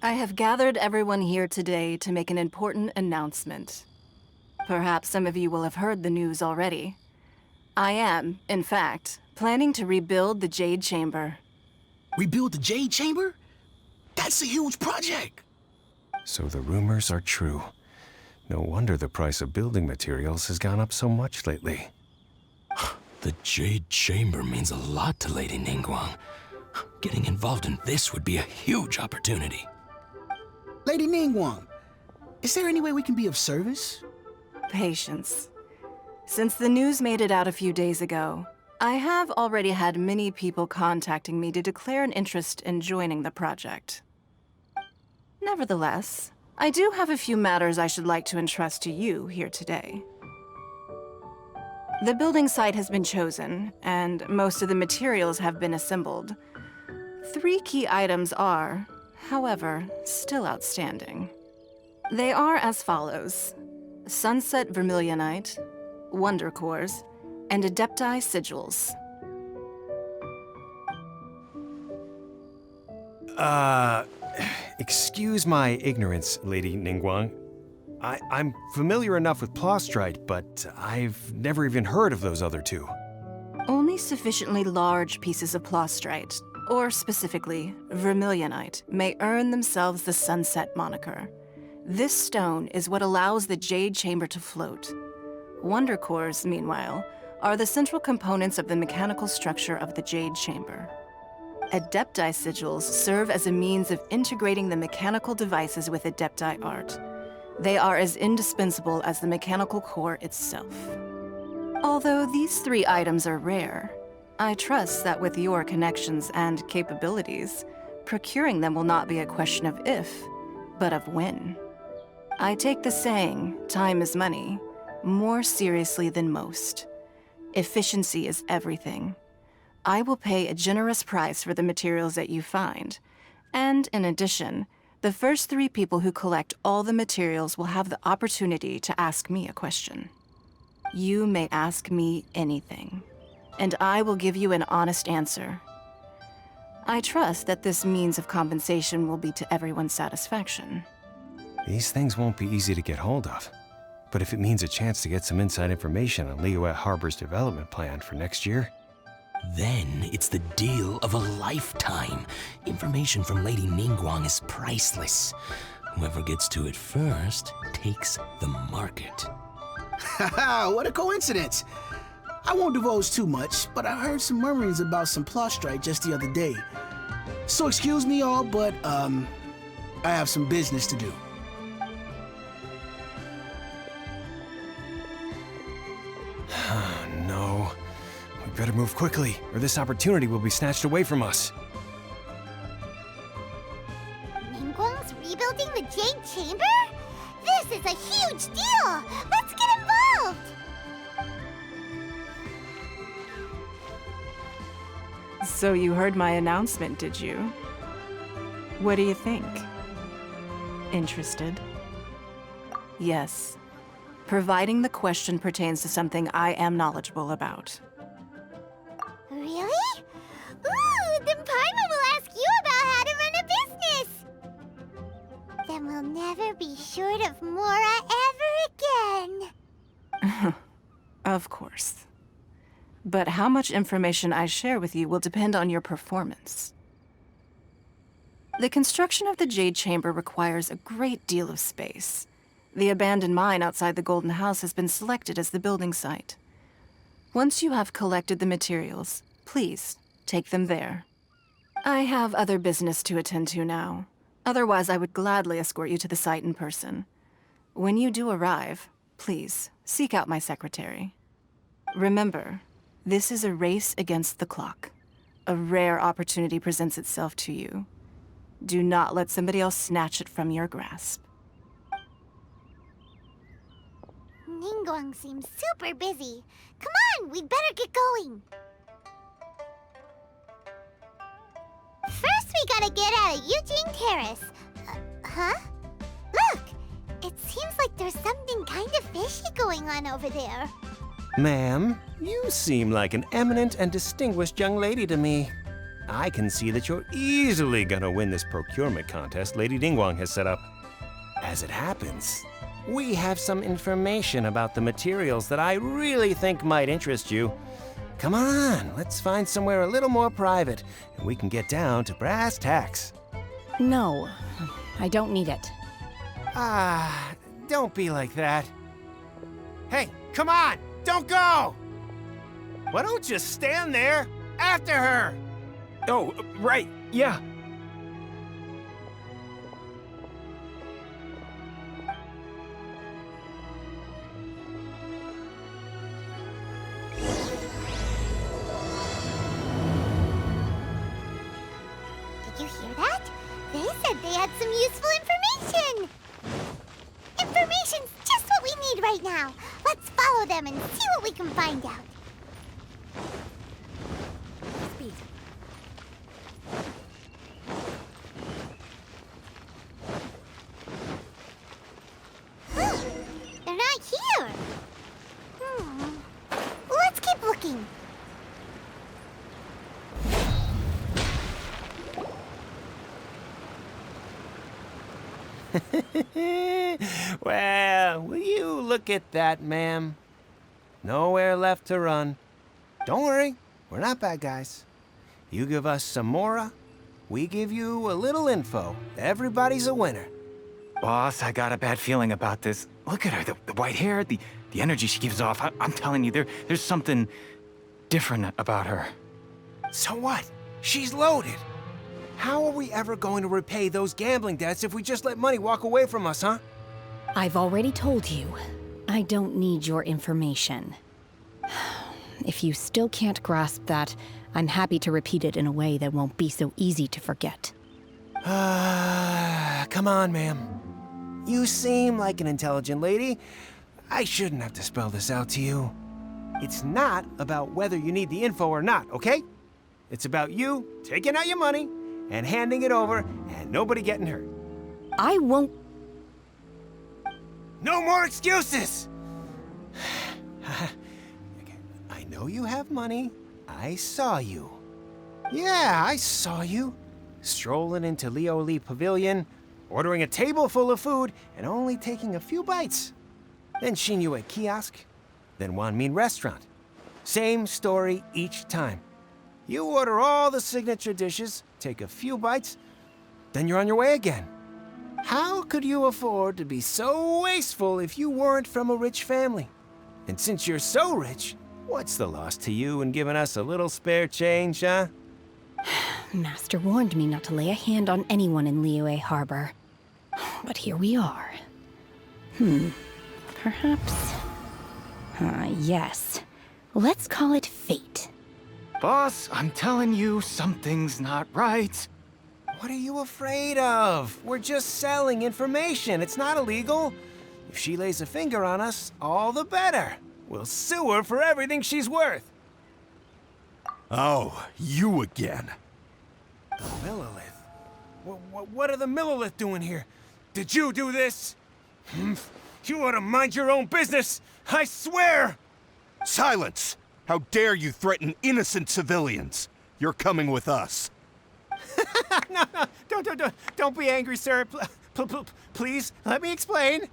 I have gathered everyone here today to make an important announcement. Perhaps some of you will have heard the news already. I am, in fact, planning to rebuild the Jade Chamber. Rebuild the Jade Chamber? That's a huge project! So the rumors are true. No wonder the price of building materials has gone up so much lately. The Jade Chamber means a lot to Lady Ningguang. Getting involved in this would be a huge opportunity. Lady Ningguang, is there any way we can be of service? Patience. Since the news made it out a few days ago, I have already had many people contacting me to declare an interest in joining the project. Nevertheless, I do have a few matters I should like to entrust to you here today. The building site has been chosen, and most of the materials have been assembled. 3 key items are, however, still outstanding. They are as follows: Sunset Vermilionite, Wonder Cores, and Adepti Sigils. Excuse my ignorance, Lady Ningguang. I'm familiar enough with Plostrite, but I've never even heard of those other 2. Only sufficiently large pieces of Plostrite, or specifically Vermilionite, may earn themselves the Sunset moniker. This stone is what allows the Jade Chamber to float. Wonder Cores, meanwhile, are the central components of the mechanical structure of the Jade Chamber. Adepti Sigils serve as a means of integrating the mechanical devices with Adepti art. They are as indispensable as the mechanical core itself. Although these 3 items are rare, I trust that with your connections and capabilities, procuring them will not be a question of if, but of when. I take the saying, time is money, more seriously than most. Efficiency is everything. I will pay a generous price for the materials that you find, and in addition, the first 3 people who collect all the materials will have the opportunity to ask me a question. You may ask me anything, and I will give you an honest answer. I trust that this means of compensation will be to everyone's satisfaction. These things won't be easy to get hold of. But if it means a chance to get some inside information on Liyue Harbor's development plan for next year... Then it's the deal of a lifetime. Information from Lady Ningguang is priceless. Whoever gets to it first takes the market. Haha, what a coincidence! I won't divulge too much, but I heard some murmurings about some Plostrite just the other day. So excuse me all, but I have some business to do. No. We better move quickly, or this opportunity will be snatched away from us. Ningguang's rebuilding the Jade Chamber? This is a huge deal! Let's get involved! So you heard my announcement, did you? What do you think? Interested? Yes. Providing the question pertains to something I am knowledgeable about. Really? Ooh, then Paimon will ask you about how to run a business! Then we'll never be short of Mora ever again. Of course. But how much information I share with you will depend on your performance. The construction of the Jade Chamber requires a great deal of space. The abandoned mine outside the Golden House has been selected as the building site. Once you have collected the materials, please take them there. I have other business to attend to now. Otherwise, I would gladly escort you to the site in person. When you do arrive, please seek out my secretary. Remember, this is a race against the clock. A rare opportunity presents itself to you. Do not let somebody else snatch it from your grasp. Ningguang seems super busy. Come on, we'd better get going. First, we gotta get out of Eugene Terrace. Huh? Look! It seems like there's something kind of fishy going on over there. Ma'am, you seem like an eminent and distinguished young lady to me. I can see that you're easily gonna win this procurement contest Lady Ningguang has set up. As it happens, we have some information about the materials that I really think might interest you. Come on, let's find somewhere a little more private, and we can get down to brass tacks. No, I don't need it. Don't be like that. Hey, come on, don't go! Why don't you stand there after her? Oh, right, yeah. Did you hear that? They said they had some useful information. Information's just what we need right now. Let's follow them and see what we can find out. Speed. They're not here. Let's keep looking. Well, will you look at that, ma'am? Nowhere left to run. Don't worry, we're not bad guys. You give us some mora, we give you a little info. Everybody's a winner. Boss, I got a bad feeling about this. Look at her, the white hair, the energy she gives off. I'm telling you, there's something different about her. So what? She's loaded. How are we ever going to repay those gambling debts if we just let money walk away from us, huh? I've already told you, I don't need your information. If you still can't grasp that, I'm happy to repeat it in a way that won't be so easy to forget. Come on, ma'am. You seem like an intelligent lady. I shouldn't have to spell this out to you. It's not about whether you need the info or not, okay? It's about you taking out your money and handing it over and nobody getting hurt. I won't. No more excuses! I know you have money. I saw you. Yeah, I saw you. Strolling into Leo Lee Pavilion, ordering a table full of food, and only taking a few bites. Then Xinyue Kiosk, then Wanmin Restaurant. Same story each time. You order all the signature dishes, take a few bites, then you're on your way again. How could you afford to be so wasteful if you weren't from a rich family? And since you're so rich, what's the loss to you in giving us a little spare change, huh? Master warned me not to lay a hand on anyone in Liyue Harbor. But here we are. Perhaps... yes. Let's call it fate. Boss, I'm telling you, something's not right. What are you afraid of? We're just selling information. It's not illegal. If she lays a finger on us, all the better. We'll sue her for everything she's worth. Oh, you again. The Millilith? What are the Millilith doing here? Did you do this? You ought to mind your own business, I swear! Silence! How dare you threaten innocent civilians? You're coming with us. No, don't be angry, sir. Please, let me explain.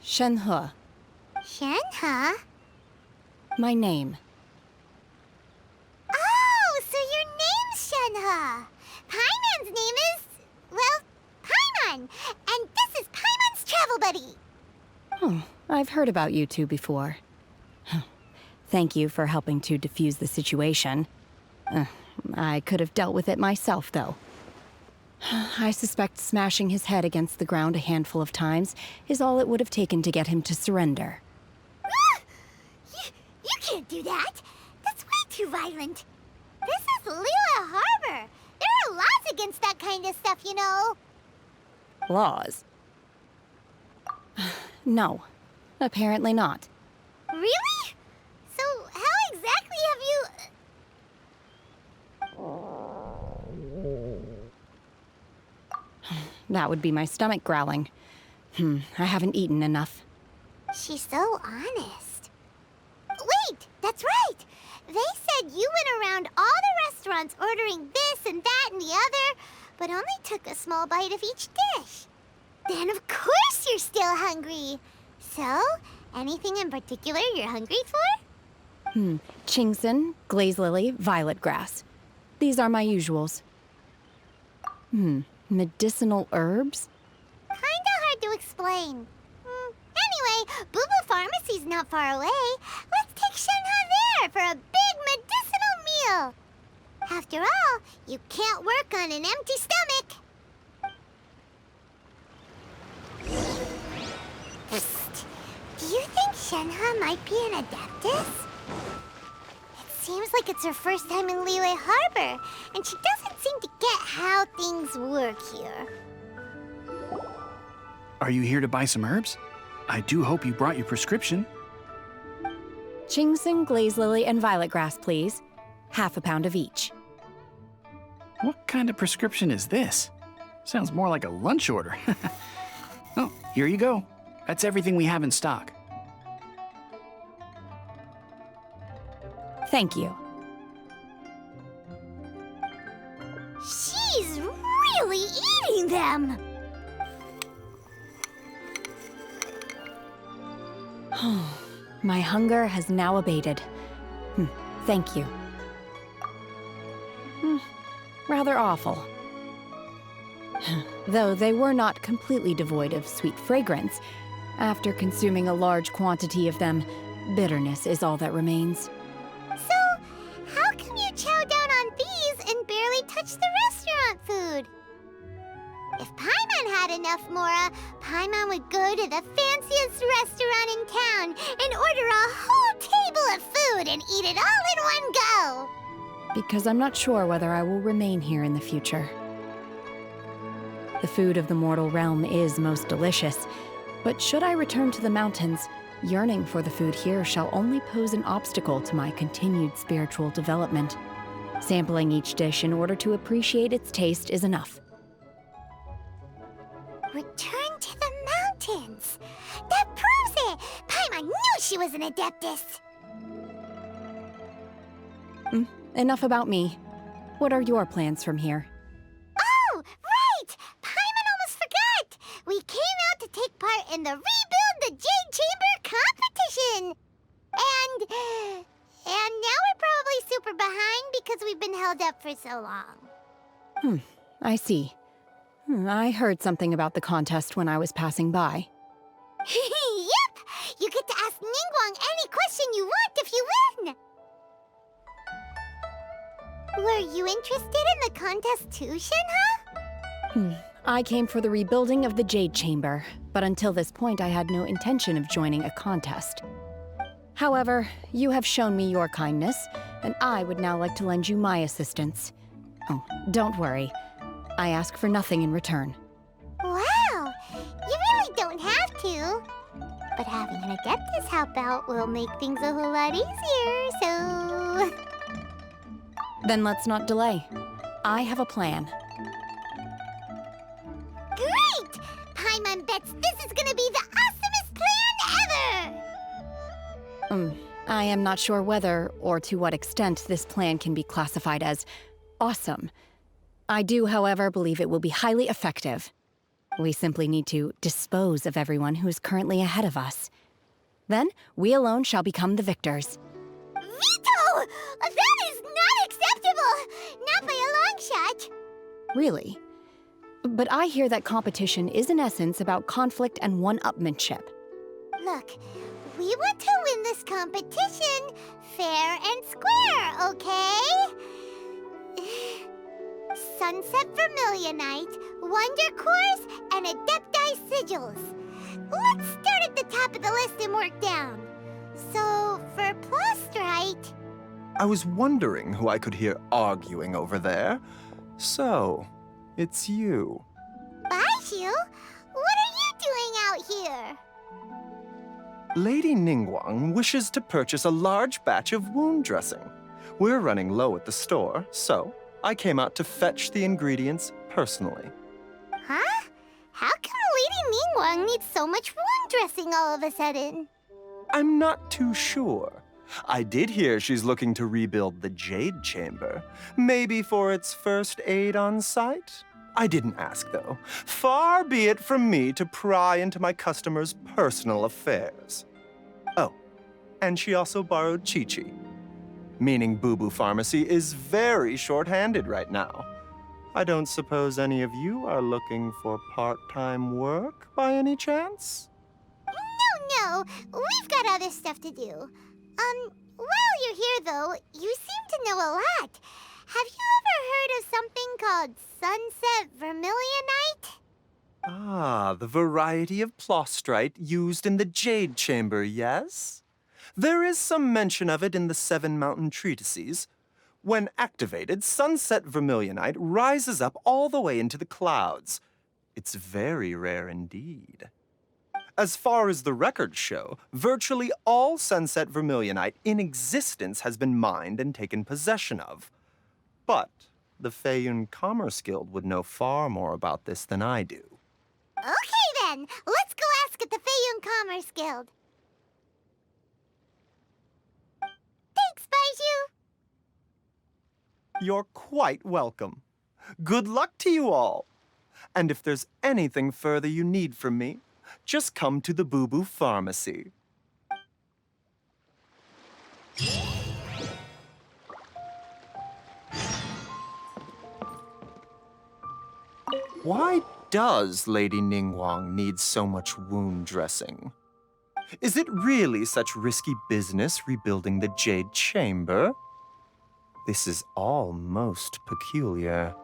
Shenhe, Shenhe? my name. Oh, so your name's Shenhe. Paimon's name is, well, Paimon. And this is Paimon's travel buddy. Oh, I've heard about you two before. Thank you for helping to defuse the situation. I could have dealt with it myself, though. I suspect smashing his head against the ground a handful of times is all it would have taken to get him to surrender. You can't do that. That's way too violent. This is Liyue Harbor. There are laws against that kind of stuff, you know. Laws? No, apparently not. Really? So how exactly have you... That would be my stomach growling. I haven't eaten enough. She's so honest. Wait, that's right! They said you went around all the restaurants ordering this and that and the other, but only took a small bite of each dish. Then of course you're still hungry. So, anything in particular you're hungry for? Chingson, glaze lily, violet grass. These are my usuals. Medicinal herbs? Kinda hard to explain. Anyway, Boo Boo Pharmacy's not far away. Let's take Shenhe there for a big medicinal meal. After all, you can't work on an empty stomach. Psst. Do you think Shenhe might be an Adeptus? It seems like it's her first time in Liyue Harbor, and she doesn't seem to get how things work here. Are you here to buy some herbs? I do hope you brought your prescription. Chingson, glaze lily, and violet grass, please. Half a pound of each. What kind of prescription is this? Sounds more like a lunch order. Oh, here you go. That's everything we have in stock. Thank you. She's really eating them! My hunger has now abated. Thank you. Rather awful. Though they were not completely devoid of sweet fragrance, after consuming a large quantity of them, bitterness is all that remains. So, how come you chow down on these and barely touch the restaurant food? If Paimon had enough Mora, Paimon would go to the fanciest restaurant in town and order a whole table of food and eat it all in one go! Because I'm not sure whether I will remain here in the future. The food of the mortal realm is most delicious, but should I return to the mountains, yearning for the food here shall only pose an obstacle to my continued spiritual development. Sampling each dish in order to appreciate its taste is enough. Return to the mountains! That proves it! Paimon knew she was an Adeptus! Enough about me. What are your plans from here? Oh, right! Paimon almost forgot! We came out to take part in the Rebuild the Jade Chamber competition! And now we're probably super behind because we've been held up for so long. I see. I heard something about the contest when I was passing by. Yep! You get to ask Ningguang any question you want if you win! Were you interested in the contest too, Shenhe? I came for the rebuilding of the Jade Chamber, but until this point I had no intention of joining a contest. However, you have shown me your kindness, and I would now like to lend you my assistance. Oh, don't worry. I ask for nothing in return. Wow! You really don't have to. But having an Adeptus help out will make things a whole lot easier, so... Then let's not delay. I have a plan. Great! Paimon bets this is gonna be the awesomest plan ever! I am not sure whether or to what extent this plan can be classified as awesome. I do, however, believe it will be highly effective. We simply need to dispose of everyone who is currently ahead of us. Then, we alone shall become the victors. Veto! That is not acceptable! Not by a long shot! Really? But I hear that competition is in essence about conflict and one-upmanship. Look, we want to win this competition fair and square, okay? Sunset Vermilionite, Wonder Cores, and Adepti Sigils. Let's start at the top of the list and work down. So, for Plustrite... I was wondering who I could hear arguing over there. So, it's you. Baishu? What are you doing out here? Lady Ningguang wishes to purchase a large batch of wound dressing. We're running low at the store, so I came out to fetch the ingredients personally. Huh? How come Lady Ningguang needs so much wound dressing all of a sudden? I'm not too sure. I did hear she's looking to rebuild the Jade Chamber. Maybe for its first aid on site? I didn't ask, though. Far be it from me to pry into my customers' personal affairs. Oh, and she also borrowed Chi-Chi. Meaning Boo Boo Pharmacy is very short-handed right now. I don't suppose any of you are looking for part-time work by any chance? No, we've got other stuff to do. While you're here, though, you seem to know a lot. Have you ever heard of something called Sunset Vermilionite? Ah, the variety of plostrite used in the Jade Chamber, yes? There is some mention of it in the Seven Mountain Treatises. When activated, Sunset Vermilionite rises up all the way into the clouds. It's very rare indeed. As far as the records show, virtually all Sunset Vermilionite in existence has been mined and taken possession of. But the Feiyun Commerce Guild would know far more about this than I do. Okay then, let's go ask at the Feiyun Commerce Guild. Thanks, Baiju. You're quite welcome. Good luck to you all. And if there's anything further you need from me, just come to the Boo Boo Pharmacy. Why does Lady Ningguang need so much wound dressing? Is it really such risky business rebuilding the Jade Chamber? This is all most peculiar.